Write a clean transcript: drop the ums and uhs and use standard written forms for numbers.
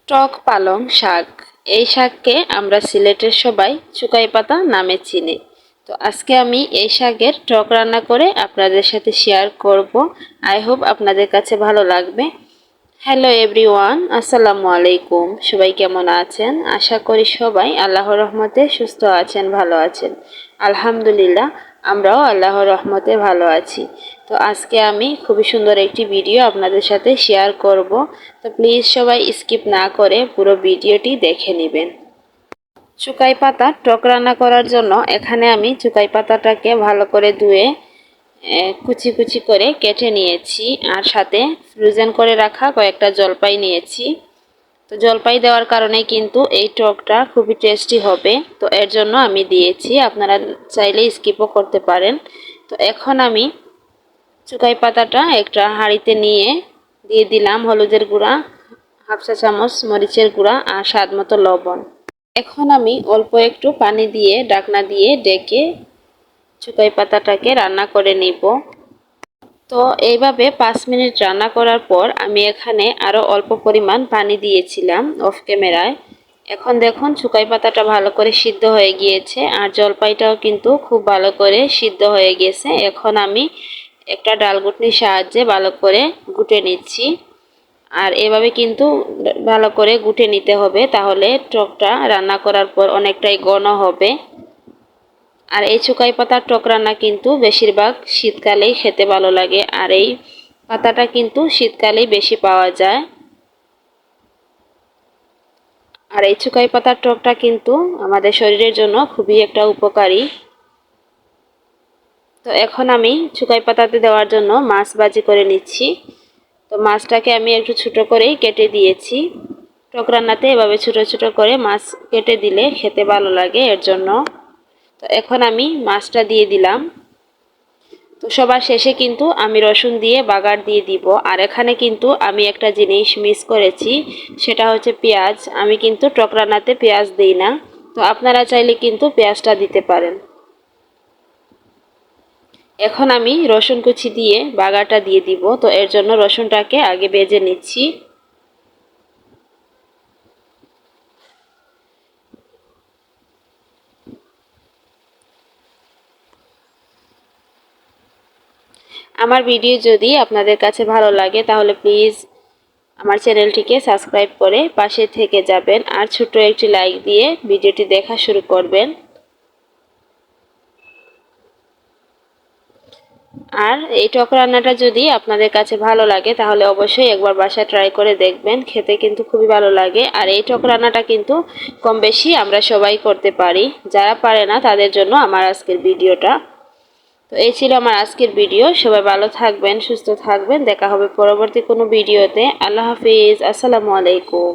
টক পালং শাক। এই শাককে আমরা সিলেটের সবাই চুকাই পাতা নামে চিনি। তো আজকে আমি এই শাকের টক রান্না করে আপনাদের সাথে শেয়ার করব। আই হোপ আপনাদের কাছে ভালো লাগবে। হ্যালো এভরিওয়ান, আসসালামু আলাইকুম। সবাই কেমন আছেন? আশা করি সবাই আল্লাহর রহমতে সুস্থ আছেন, ভালো আছেন। আলহামদুলিল্লাহ, আমরাও আল্লাহর রহমতে ভালো আছি। তো আজকে আমি খুবই সুন্দর একটি ভিডিও আপনাদের সাথে শেয়ার করব। তো প্লিজ সবাই স্কিপ না করে পুরো ভিডিওটি দেখে নেবেন। চুকাই পাতা টক রান্না করার জন্য এখানে আমি চুকাই পাতাটাকে ভালো করে ধুয়ে কুচি কুচি করে কেটে নিয়েছি, আর সাথে ফ্রোজেন করে রাখা কয়েকটা জলপাই নিয়েছি। তো জলপাই দেওয়ার কারণে কিন্তু এই টকটা খুবই টেস্টি হবে। তো এর জন্য আমি দিয়েছি, আপনারা চাইলে স্কিপও করতে পারেন। তো এখন আমি চুকাই পাতাটা একটা হাঁড়িতে নিয়ে দিয়ে দিলাম হলুদের গুঁড়া, হাফ চা চামচ মরিচের গুঁড়া আর স্বাদ মতো লবণ। এখন আমি অল্প একটু পানি দিয়ে ঢাকনা দিয়ে ডেকে চুকাই পাতাটাকে রান্না করে নিব। তো এইভাবে 5 মিনিট রান্না করার পর আমি এখানে আরও অল্প পরিমাণ পানি দিয়েছিলাম অফ ক্যামেরায়। এখন দেখুন চুকাই পাতাটা ভালো করে সিদ্ধ হয়ে গিয়েছে, আর জলপাইটাও কিন্তু খুব ভালো করে সিদ্ধ হয়ে গেছে। এখন আমি একটা ডালঘুটনির সাহায্যে ভালো করে গুটে নিচ্ছি। আর এভাবে কিন্তু ভালো করে গুটে নিতে হবে, তাহলে টকটা রান্না করার পর অনেকটাই ঘন হবে। আর এই চুকাই পাতার টক রান্না কিন্তু বেশিরভাগ শীতকালেই খেতে ভালো লাগে, আর এই পাতাটা কিন্তু শীতকালেই বেশি পাওয়া যায়। আর এই চুকাই পাতার টকটা কিন্তু আমাদের শরীরের জন্য খুবই একটা উপকারী। তো এখন আমি চুকাই পাতাতে দেওয়ার জন্য মাছ ভাজি করে নিচ্ছি। তো মাছটাকে আমি একটু ছোটো করেই কেটে দিয়েছি। টক রান্নাতে এভাবে ছোটো ছোটো করে মাছ কেটে দিলে খেতে ভালো লাগে, এর জন্য। তো এখন আমি মাছটা দিয়ে দিলাম। তো সবার শেষে কিন্তু আমি রসুন দিয়ে বাগার দিয়ে দিব। আর এখানে কিন্তু আমি একটা জিনিস মিস করেছি, সেটা হচ্ছে পেঁয়াজ। আমি কিন্তু টক রান্নাতে পেঁয়াজ দিই না। তো আপনারা চাইলে কিন্তু পেঁয়াজটা দিতে পারেন। এখন আমি রসুন কুচি দিয়ে বাগারটা দিয়ে দিব। তো এর জন্য রসুনটাকে আগে ভেজে নিচ্ছি। আমার ভিডিও যদি আপনাদের কাছে ভালো লাগে তাহলে প্লিজ আমার চ্যানেলটিকে সাবস্ক্রাইব করে পাশে থেকে যাবেন, আর ছোট্ট একটি লাইক দিয়ে ভিডিওটি দেখা শুরু করবেন। আর এই টক রান্নাটা যদি আপনাদের কাছে ভালো লাগে তাহলে অবশ্যই একবার বাসায় ট্রাই করে দেখবেন, খেতে কিন্তু খুবই ভালো লাগে। আর এই টক রান্নাটা কিন্তু কম বেশি আমরা সবাই করতে পারি, যারা পারে না তাদের জন্য আমার আজকের ভিডিওটা। তো এই ছিল আমার আজকের ভিডিও। সবাই ভালো থাকবেন, সুস্থ থাকবেন। দেখা হবে পরবর্তী কোনো ভিডিওতে। আল্লাহ হাফিজ, আসসালামু আলাইকুম।